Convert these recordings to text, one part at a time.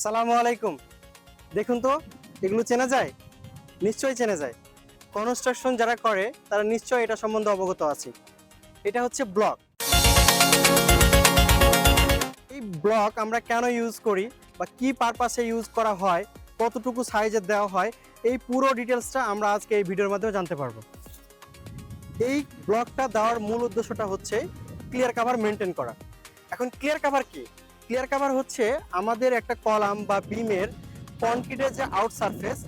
সালামু আলাইকুম। দেখুন তো, এগুলো চেনা যায়? নিশ্চয়ই চেনা যায়। কনস্ট্রাকশন যারা করে তারা নিশ্চয়ই এটা সম্বন্ধে অবগত আছে। এটা হচ্ছে ব্লক। এই ব্লক আমরা কেন ইউজ করি বা কি পারপাসে ইউজ করা হয়, কতটুকু সাইজের দেওয়া হয়, এই পুরো ডিটেলসটা আমরা আজকে এই ভিডিওর মাধ্যমে জানতে পারবো। এই ব্লকটা দেওয়ার মূল উদ্দেশ্যটা হচ্ছে ক্লিয়ার কাভার মেনটেন করা। এখন ক্লিয়ার কাভার কি? ক্লিয়ার কাভার হচ্ছে আমাদের একটা কলাম বা বিমের কনক্রিটের যে আউট সারফেস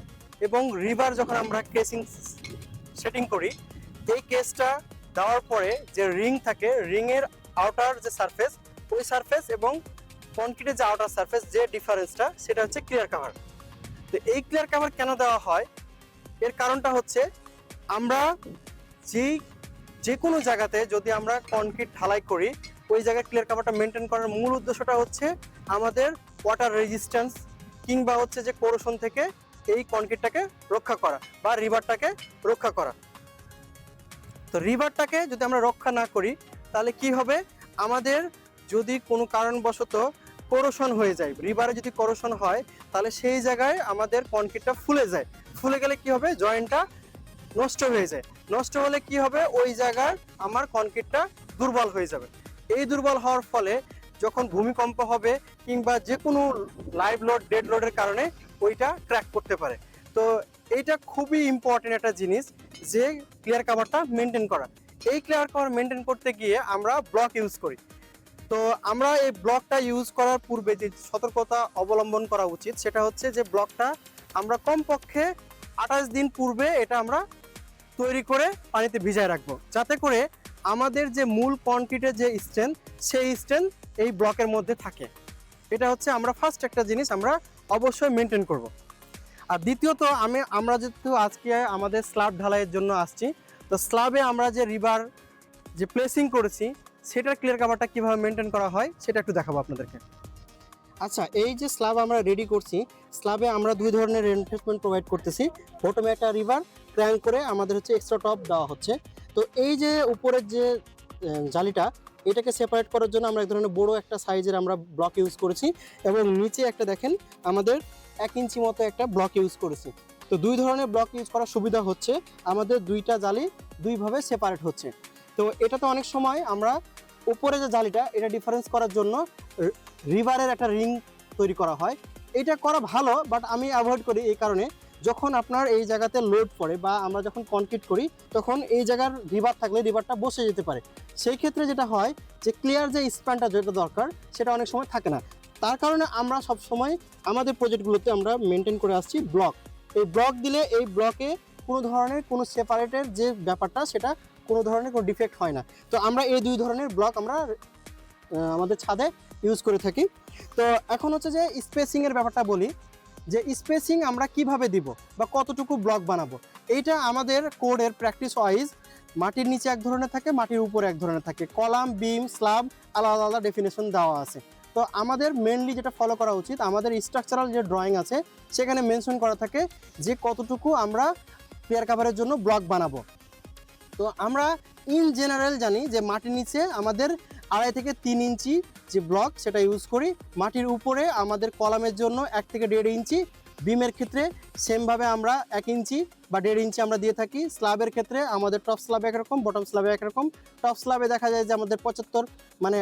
এবং রিভার যখন আমরা কেসিং সেটিং করি, এই কেসটা দেওয়ার পরে যে রিং থাকে, রিংয়ের আউটার যে সারফেস, ওই সারফেস এবং কনক্রিটের যে আউটার সারফেস যে ডিফারেন্সটা, সেটা হচ্ছে ক্লিয়ার কাভার। তো এই ক্লিয়ার কাভার কেন দেওয়া হয়, এর কারণটা হচ্ছে আমরা যে কোনো জায়গাতে যদি আমরা কনক্রিট ঢালাই করি, ওই জায়গায় ক্লিয়ার কাভারটা মেনটেন করার মূল উদ্দেশ্যটা হচ্ছে আমাদের ওয়াটার রেজিস্ট্যান্স কিংবা হচ্ছে যে কোরোশন থেকে এই কনক্রিটটাকে রক্ষা করা বা রিভারটাকে রক্ষা করা। তো রিভারটাকে যদি আমরা রক্ষা না করি তাহলে কি হবে, আমাদের যদি কোনো কারণবশত কোরোশন হয়ে যায়, রিভারে যদি কোরোশন হয় তাহলে সেই জায়গায় আমাদের কনক্রিটটা ফুলে যায়। ফুলে গেলে কি হবে, জয়েন্টটা নষ্ট হয়ে যায়। নষ্ট হলে কি হবে, ওই জায়গার আমার কনক্রিটটা দুর্বল হয়ে যাবে। এই দুর্বল হওয়ার ফলে যখন ভূমিকম্প হবে কিংবা যে কোনো লাইভ লোড ডেড লোডের কারণে ওইটা ক্র্যাক করতে পারে। তো এইটা খুবই ইম্পর্টেন্ট একটা জিনিস, যে ক্লিয়ার কাভারটা মেনটেন করা। এই ক্লিয়ার কাভার মেনটেন করতে গিয়ে আমরা ব্লক ইউজ করি। তো আমরা এই ব্লকটা ইউজ করার পূর্বে যে সতর্কতা অবলম্বন করা উচিত, সেটা হচ্ছে যে ব্লকটা আমরা কমপক্ষে 28 দিন পূর্বে এটা আমরা তৈরি করে পানিতে ভিজায় রাখবো, যাতে করে আমাদের যে মূল কনক্রিটের যে স্ট্রেংথ, সেই স্ট্রেংথ এই ব্লকের মধ্যে থাকে। এটা হচ্ছে আমরা ফার্স্ট একটা জিনিস আমরা অবশ্যই মেনটেন করব। আর দ্বিতীয়ত আমরা যেহেতু আজকে আমাদের স্ল্যাব ঢালাইয়ের জন্য আসছি, তো স্ল্যাবে আমরা যে রিভার যে প্লেসিং করেছি, সেটার ক্লিয়ার কাভারটা কীভাবে মেনটেন করা হয় সেটা একটু দেখাবো আপনাদেরকে। আচ্ছা, এই যে স্ল্যাব আমরা রেডি করছি, স্ল্যাবে আমরা দুই ধরনের রেনফোর্সমেন্ট প্রোভাইড করতেছি। প্রথমে একটা রিভার ক্র্যাঙ্ক করে আমাদের হচ্ছে এক্সট্রা টপ দেওয়া হচ্ছে। তো এই যে উপরের যে জালিটা, এটাকে সেপারেট করার জন্য আমরা এক ধরনের বড় একটা সাইজের আমরা ব্লক ইউজ করেছি এবং নিচে একটা দেখেন আমাদের 1 ইঞ্চি মতো একটা ব্লক ইউজ করেছি। তো দুই ধরনের ব্লক ইউজ করার সুবিধা হচ্ছে আমাদের দুইটা জালি দুইভাবে সেপারেট হচ্ছে। তো এটা তো অনেক সময় আমরা উপরে যে জালিটা, এটা ডিফারেন্স করার জন্য রিভারের একটা রিং তৈরি করা হয়। এটা করা ভালো, বাট আমি অ্যাভয়েড করি এই কারণে, যখন আপনার এই জায়গাতে লোড পড়ে বা আমরা যখন কনক্রিট করি, তখন এই জায়গার রিভার থাকলে রিভারটা বসে যেতে পারে। সেই ক্ষেত্রে যেটা হয় যে ক্লিয়ার যে স্প্যানটা যেটা দরকার, সেটা অনেক সময় থাকে না। তার কারণে আমরা সব সময় আমাদের প্রজেক্টগুলোতে আমরা মেনটেন করে আসছি ব্লক। এই ব্লক দিলে এই ব্লকে কোনো ধরনের কোনো সেপারেটের যে ব্যাপারটা, সেটা কোনো ধরনের কোনো ডিফেক্ট হয় না। তো আমরা এই দুই ধরনের ব্লক আমরা আমাদের ছাদে ইউজ করে থাকি। তো এখন হচ্ছে যে স্পেসিংয়ের ব্যাপারটা বলি, যে স্পেসিং আমরা কিভাবে দিব বা কতটুকু ব্লক বানাবো। এইটা আমাদের কোডের প্র্যাকটিস ওয়াইজ মাটির নিচে এক ধরনের থাকে, মাটির উপরে এক ধরনের থাকে। কলাম, বিম, স্ল্যাব আলাদা আলাদা ডেফিনেশন দেওয়া আছে। তো আমাদের মেনলি যেটা ফলো করা উচিত, আমাদের স্ট্রাকচারাল যে ড্রয়িং আছে সেখানে মেনশন করা থাকে যে কতটুকু আমরা ক্লিয়ার কাভারের জন্য ব্লক বানাবো। তো আমরা ইন জেনারেল জানি যে মাটির নিচে আমাদের 2.5 থেকে 3 ইঞ্চি যে ব্লক, সেটা ইউজ করি। মাটির উপরে আমাদের কলামের জন্য 1 থেকে 1.5 ইঞ্চি। বিমের ক্ষেত্রে সেমভাবে আমরা 1 ইঞ্চি বা 1.5 ইঞ্চি আমরা দিয়ে থাকি। স্ল্যাবের ক্ষেত্রে আমাদের টপ স্ল্যাবে একরকম, বটম স্ল্যাবে একরকম। টপ স্ল্যাবে দেখা যায় যে আমাদের 75 মানে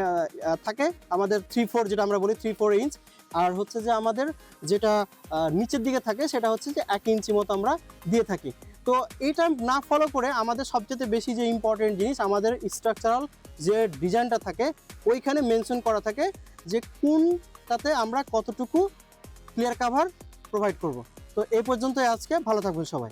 থাকে, আমাদের 3/4 যেটা আমরা বলি 3/4 ইঞ্চ। আর হচ্ছে যে আমাদের যেটা নিচের দিকে থাকে, সেটা হচ্ছে যে 1 ইঞ্চি মতো আমরা দিয়ে থাকি। তো এটা না ফলো করে আমাদের সবচেয়ে বেশি যে ইম্পর্টেন্ট জিনিস, আমাদের স্ট্রাকচারাল যে ডিজাইনটা থাকে, ওইখানে মেনশন করা থাকে যে কোনটাতে আমরা কতটুকু ক্লিয়ার কাভার প্রোভাইড করব। তো এই পর্যন্তই আজকে, ভালো থাকবেন সবাই।